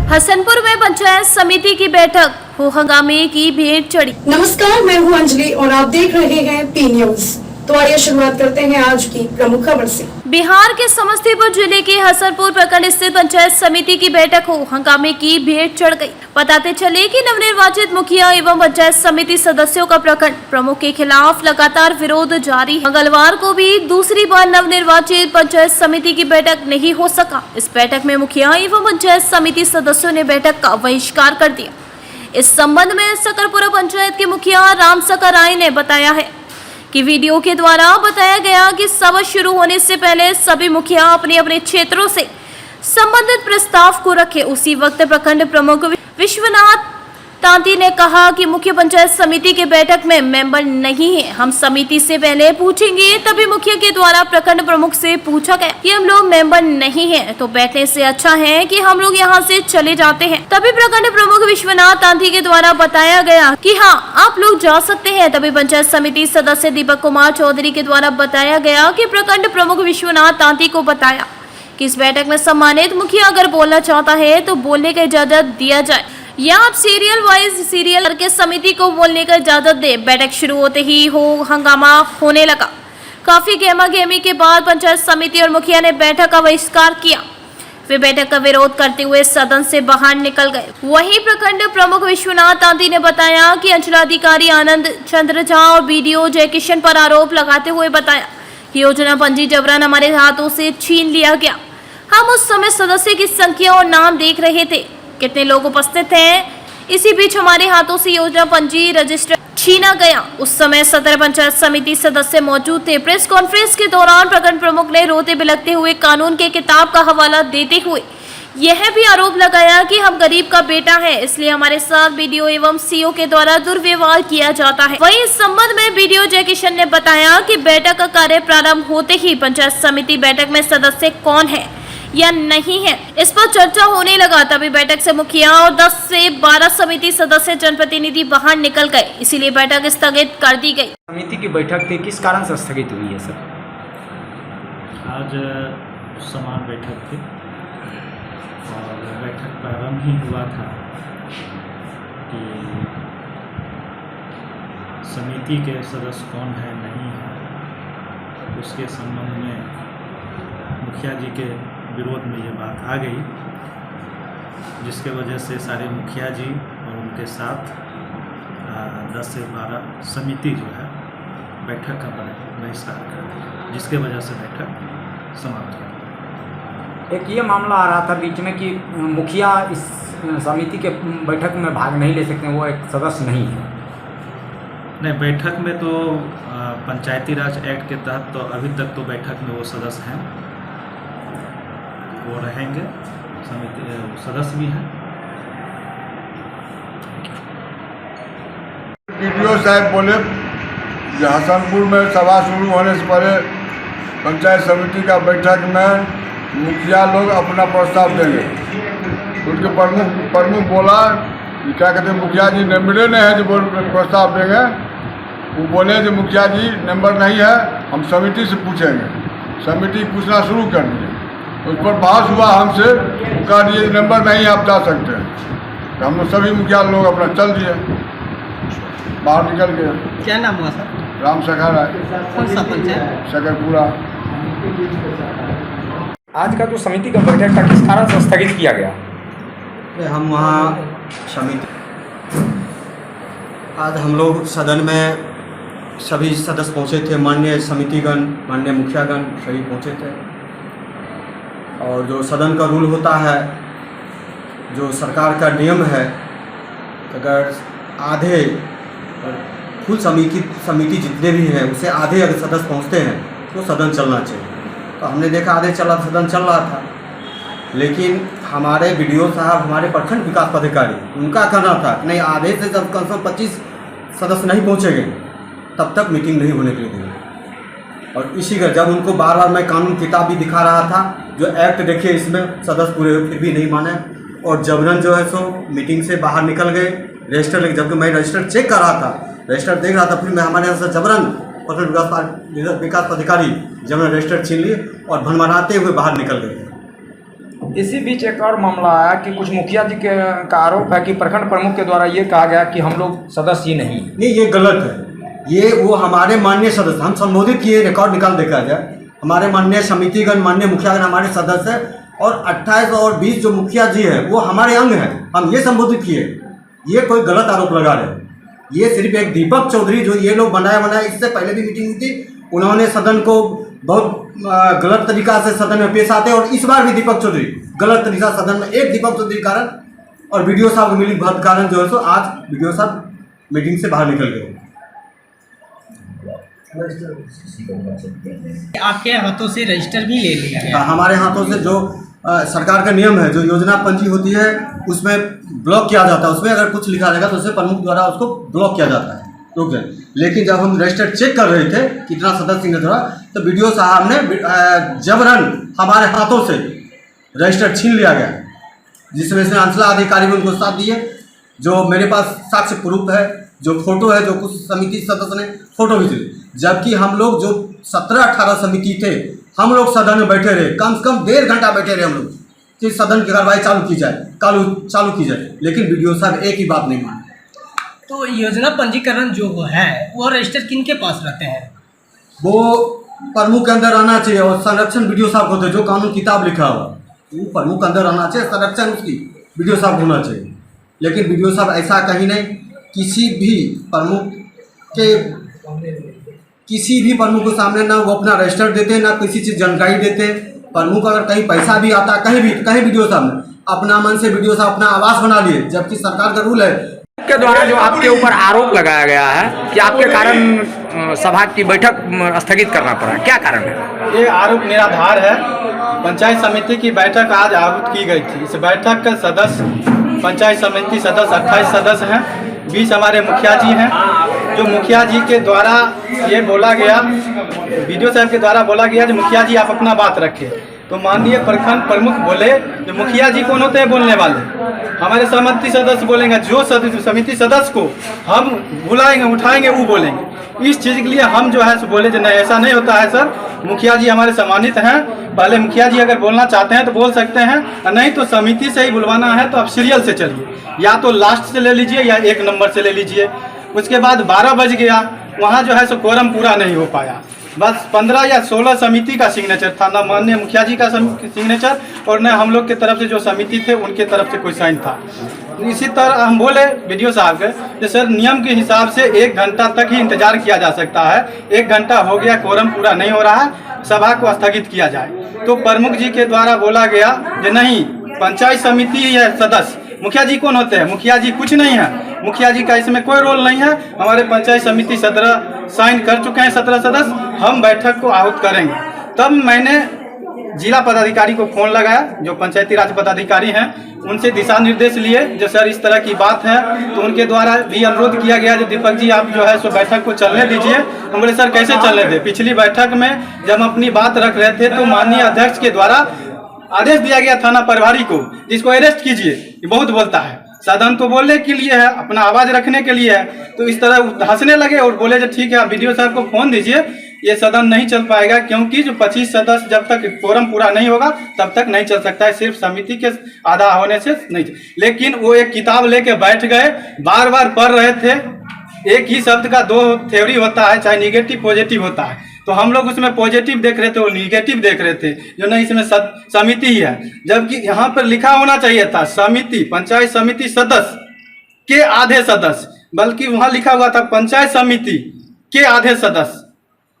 हसनपुर में पंचायत समिति की बैठक हो हंगामे की भीड़ चढ़ी। नमस्कार, मैं हूं अंजलि और आप देख रहे हैं पी न्यूज। तो आइए शुरुआत करते हैं आज की प्रमुख खबर से। बिहार के समस्तीपुर जिले के हसनपुर प्रखंड स्थित पंचायत समिति की बैठक हो हंगामे की भीड़ चढ़ गई। बताते चले कि नवनिर्वाचित मुखिया एवं पंचायत समिति सदस्यों का प्रखंड प्रमुख के खिलाफ लगातार विरोध जारी है। मंगलवार को भी दूसरी बार नवनिर्वाचित पंचायत समिति की बैठक नहीं हो सका। इस बैठक में मुखिया एवं पंचायत समिति सदस्यों ने बैठक का बहिष्कार कर दिया। इस संबंध में सकरपुरा पंचायत के मुखिया राम सकर राय ने बताया है कि वीडियो के द्वारा बताया गया कि सभा शुरू होने से पहले सभी मुखिया अपने अपने क्षेत्रों से संबंधित प्रस्ताव को रखे। उसी वक्त प्रखंड प्रमुख विश्वनाथ तांती ने कहा कि मुख्य पंचायत समिति के बैठक में मेंबर नहीं है, हम समिति से पहले पूछेंगे। तभी मुखिया के द्वारा प्रखंड प्रमुख से पूछा गया कि हम लोग मेंबर नहीं है तो बैठने से अच्छा है कि हम लोग यहाँ से चले जाते हैं। तभी प्रखंड प्रमुख विश्वनाथ तांती के द्वारा बताया गया कि हाँ आप लोग जा सकते हैं। तभी पंचायत समिति सदस्य दीपक कुमार चौधरी के द्वारा बताया गया कि प्रखंड प्रमुख विश्वनाथ तांती को बताया कि इस बैठक में सम्मानित मुखिया अगर बोलना चाहता है तो बोलने की इजाजत दिया जाए या आप सीरियल वाइज सीरियल करके समिति को बोलने का इजाजत दे। बैठक शुरू होते ही हो हंगामा होने लगा। काफी गहमा गहमी के बाद पंचायत समिति और मुखिया ने बैठक का बहिष्कार किया। वे बैठक का विरोध करते हुए सदन से बाहर निकल गए। वहीं प्रखंड प्रमुख विश्वनाथ तांती ने बताया कि अंचलाधिकारी आनंद चंद्र झा और बीडीओ जयकिशन पर आरोप लगाते हुए बताया कि योजना पंजी जबरन हमारे हाथों से छीन लिया गया। हम उस समय सदस्य की संख्या और नाम देख रहे थे, कितने लोग उपस्थित हैं। इसी बीच हमारे हाथों से योजना पंजी रजिस्टर छीना गया। उस समय 17 पंचायत समिति सदस्य मौजूद थे। प्रेस कॉन्फ्रेंस के दौरान प्रखंड प्रमुख ने रोते बिलखते हुए कानून के किताब का हवाला देते हुए यह भी आरोप लगाया कि हम गरीब का बेटा है, इसलिए हमारे साथ बीडीओ एवं सीओ के द्वारा दुर्व्यवहार किया जाता है। वहीं इस संबंध में बीडीओ जयकिशन ने बताया कि बैठक का कार्य प्रारंभ होते ही पंचायत समिति बैठक में सदस्य कौन है या नहीं है इस पर चर्चा होने लगा। तभी बैठक से मुखिया और 10 से 12 समिति सदस्य जनप्रतिनिधि बाहर निकल गए, इसीलिए बैठक स्थगित कर दी गई। समिति की बैठक थी, किस कारण से स्थगित हुई है सर? आज समान बैठक थी और बैठक प्रारंभ ही हुआ था कि समिति के सदस्य कौन है नहीं है उसके संबंध में मुखिया जी के विरोध में ये बात आ गई, जिसके वजह से सारे मुखिया जी और उनके साथ 10 से 12 समिति जो है बैठक का बहिष्कार कर दी, जिसके वजह से बैठक समाप्त हो। एक ये मामला आ रहा था बीच में कि मुखिया इस समिति के बैठक में भाग नहीं ले सकते, वो एक सदस्य नहीं है। नहीं, बैठक में तो पंचायती राज एक्ट के तहत तो अभी तक तो बैठक में वो सदस्य हैं, वो रहेंगे, समिति सदस्य भी हैं। बीडीओ साहब बोले कि हसनपुर में सभा शुरू होने से पहले पंचायत समिति का बैठक में मुखिया लोग अपना प्रस्ताव देंगे। उनके प्रमुख बोला कि क्या कहते हैं मुखिया जी नंबरे नहीं है जो प्रस्ताव देंगे। वो बोले कि मुखिया जी नंबर नहीं है, हम समिति से पूछेंगे। समिति पूछना शुरू कर दिए, उस पर बहस हुआ हमसे, कहा दिए नंबर नहीं आप जा सकते हैं। तो हम लोग सभी मुखिया लोग अपना चल दिए, बाहर निकल गए। क्या नाम हुआ सर? राम सखा राय। कौन सा पंचायत? सकरपुरा। आज का जो समिति का बैठक था किस कारण से स्थगित किया गया? हम वहाँ समिति आज हम लोग सदन में सभी सदस्य पहुँचे थे, माननीय समितिगण, माननीय मुखियागण सभी पहुँचे थे। और जो सदन का रूल होता है, जो सरकार का नियम है, अगर आधे फुल समिति जितने भी हैं उसे आधे अगर सदस्य पहुंचते हैं तो सदन चलना चाहिए। तो हमने देखा आधे सदन चल रहा था, लेकिन हमारे बीडीओ साहब, हमारे प्रखंड विकास पदाधिकारी, उनका कहना था कि नहीं, आधे से जब कम से कम 25 सदस्य नहीं पहुँचेंगे तब तक मीटिंग नहीं होने के लिए देंगे। और इसी का जब उनको बार बार मैं कानून किताब भी दिखा रहा था, जो एक्ट देखिए इसमें सदस्य पूरे फिर भी नहीं माने और जबरन जो है सो मीटिंग से बाहर निकल गए। रजिस्टर लेके, जबकि मैं रजिस्टर चेक कर रहा था, रजिस्टर देख रहा था, फिर मैं हमारे यहाँ से जबरन प्रखंड विकास पदाधिकारी जबरन रजिस्टर छीन लिए और भनभनाते हुए बाहर निकल गए। इसी बीच एक और मामला आया कि कुछ मुखिया जी के का आरोप है कि प्रखंड प्रमुख के द्वारा ये कहा गया कि हम लोग सदस्य ही नहीं हैं। नहीं, ये गलत है। ये वो हमारे माननीय सदस्य, हम संबोधित किए, रिकॉर्ड निकाल देखा जाए, हमारे माननीय समितिगण, माननीय मुखियागण हमारे सदस्य है, और 28 और 20 जो मुखिया जी है वो हमारे अंग हैं, हम ये संबोधित किए। ये कोई गलत आरोप लगा रहे हैं। ये सिर्फ एक दीपक चौधरी जो ये लोग बनाया, इससे पहले भी मीटिंग हुई थी, उन्होंने सदन को बहुत गलत तरीका से सदन में पेश आते हैं, और इस बार भी दीपक चौधरी गलत तरीका सदन में, एक दीपक चौधरी कारण और वीडियो साहब मिली भक्त कारण जो है सो आज वीडियो साहब मीटिंग से बाहर निकल गए। आपके हाथों से रजिस्टर भी ले लिया गया। हमारे हाथों से जो सरकार का नियम है, जो योजना पंजी होती है उसमें ब्लॉक किया जाता है, उसमें अगर कुछ लिखा रहेगा तो उसे प्रमुख द्वारा उसको ब्लॉक किया जाता है, रुक जाए। लेकिन जब हम रजिस्टर चेक कर रहे थे कितना सदस्य सिग्नेचर हुआ, तो वीडियो साहब ने जबरन हमारे हाथों से रजिस्टर छीन लिया गया, जिसमें से अंचला अधिकारी भी उनको साथ दिए। जो मेरे पास साक्ष्य प्रूफ है, जो फोटो है, जो कुछ समिति सदस्य ने फोटो भी दी, जबकि हम लोग जो 17-18 समिति थे, हम लोग सदन में बैठे रहे, कम से कम 1.5 घंटा बैठे रहे हम लोग कि सदन की कार्रवाई चालू की जाए, चालू की जाए, लेकिन वीडियो साहब एक ही बात नहीं माने। तो योजना पंजीकरण जो है वो रजिस्टर किन के पास रहते हैं? वो प्रमुख के अंदर आना चाहिए, और संरक्षण वीडियो साहब होते हैं, जो कानून किताब लिखा हुआ वो प्रमुख के अंदर आना चाहिए, संरक्षण उसकी वीडियो साहब होना चाहिए। लेकिन वीडियो साहब ऐसा कहीं नहीं, किसी भी प्रमुख के सामने ना वो अपना रजिस्टर देते, ना किसी चीज़ जानकारी देते। प्रमुख अगर कहीं पैसा भी आता कहीं वीडियो साहब ने अपना मन से वीडियो साहब अपना आवास बना लिए, जबकि सरकार का रूल है। के द्वारा जो आपके ऊपर आरोप लगाया गया है कि आपके कारण सभा की बैठक स्थगित करना पड़ा, क्या कारण है? ये आरोप निराधार है। पंचायत समिति की बैठक आज आहूत की गई थी। इस बैठक का सदस्य, पंचायत समिति सदस्य 28 सदस्य हैं, 20 हमारे मुखिया जी हैं। जो मुखिया जी के द्वारा ये बोला गया, वीडियो साहब के द्वारा बोला गया कि मुखिया जी आप अपना बात रखें, तो माननीय प्रखंड प्रमुख बोले जो मुखिया जी कौन होते हैं बोलने वाले, हमारे समिति सदस्य बोलेंगे, जो समिति सदस्य को हम बुलाएंगे उठाएंगे वो बोलेंगे। इस चीज़ के लिए हम जो है सो बोले जो नहीं, ऐसा नहीं होता है सर, मुखिया जी हमारे सम्मानित हैं, पहले मुखिया जी अगर बोलना चाहते हैं तो बोल सकते हैं, नहीं तो समिति से ही बुलवाना है तो आप सीरियल से चलिए, या तो लास्ट से ले लीजिए या 1 नंबर से ले लीजिए। उसके बाद 12 बज गया, वहाँ जो है सो कोरम पूरा नहीं हो पाया, बस 15 या 16 समिति का सिग्नेचर था, ना माननीय मुखिया जी का सिग्नेचर और न हम लोग के तरफ से जो समिति थे उनके तरफ से कोई साइन था। इसी तरह हम बोले वीडियो साहब के कि सर नियम के हिसाब से 1 घंटा तक ही इंतजार किया जा सकता है, 1 घंटा हो गया, कोरम पूरा नहीं हो रहा है, सभा को स्थगित किया जाए। तो प्रमुख जी के द्वारा बोला गया कि नहीं, पंचायत समिति ही है सदस्य, मुखिया जी कौन होते हैं? मुखिया जी कुछ नहीं है, मुखिया जी का इसमें कोई रोल नहीं है। हमारे पंचायत समिति 17 साइन कर चुके हैं, 17 सदस्य, हम बैठक को आहूत करेंगे। तब मैंने जिला पदाधिकारी को फोन लगाया, जो पंचायती राज पदाधिकारी हैं, उनसे दिशा निर्देश लिए जो सर इस तरह की बात है, तो उनके द्वारा भी अनुरोध किया गया जो दीपक जी आप जो है सो बैठक को चलने दीजिए। हम बोले सर कैसे चलने दे, पिछली बैठक में जब हम अपनी बात रख रहे थे तो माननीय अध्यक्ष के द्वारा आदेश दिया गया थाना प्रभारी को, जिसको अरेस्ट कीजिए, ये बहुत बोलता है, सदन तो बोलने के लिए है, अपना आवाज रखने के लिए है। तो इस तरह हंसने लगे और बोले जो ठीक है आप वीडियो साहब को फोन दीजिए, ये सदन नहीं चल पाएगा, क्योंकि जो 25 सदस्य जब तक फोरम पूरा नहीं होगा तब तक नहीं चल सकता है, सिर्फ समिति के आधा होने से नहीं। लेकिन वो एक किताब लेके बैठ गए, बार बार पढ़ रहे थे, एक ही शब्द का 2 थ्योरी होता है, चाहे निगेटिव पॉजिटिव होता है, तो हम लोग उसमें पॉजिटिव देख रहे थे, वो निगेटिव देख रहे थे, जो नहीं इसमें समिति ही है, जबकि यहाँ पर लिखा होना चाहिए था समिति, पंचायत समिति सदस्य के आधे सदस्य, बल्कि वहाँ लिखा हुआ था पंचायत समिति के आधे सदस्य,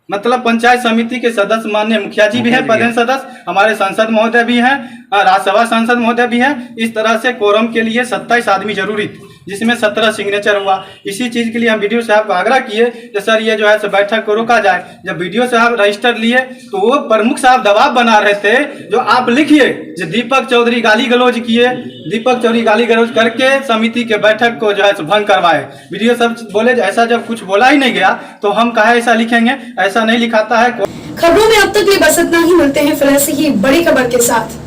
मतलब पंचायत समिति के सदस्य माननीय मुखिया जी भी हैं, प्रधान सदस्य, हमारे सांसद महोदय भी हैं, राज्यसभा सांसद महोदय भी हैं। इस तरह से कोरम के लिए 27 आदमी जरूरी थे, जिसमें 17 सिग्नेचर हुआ। इसी चीज़ के लिए हम वीडियो साहब को आग्रह किए कि सर ये जो है बैठक को रोका जाए। जब वीडियो साहब रजिस्टर लिए तो वो प्रमुख साहब दबाव बना रहे थे, जो आप लिखिए जो दीपक चौधरी गाली गलौज किए, दीपक चौधरी गाली गलौज करके समिति के बैठक को जो है भंग करवाए। वीडियो साहब बोले ऐसा जब कुछ बोला ही नहीं गया तो हम कहा ऐसा लिखेंगे, ऐसा नहीं लिखाता है। खबरों में अब तक लिए बस इतना ही, मिलते हैं फिर ऐसी ही बड़ी खबर के साथ,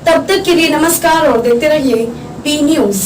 तब तक के लिए नमस्कार और देखते रहिए पी न्यूज।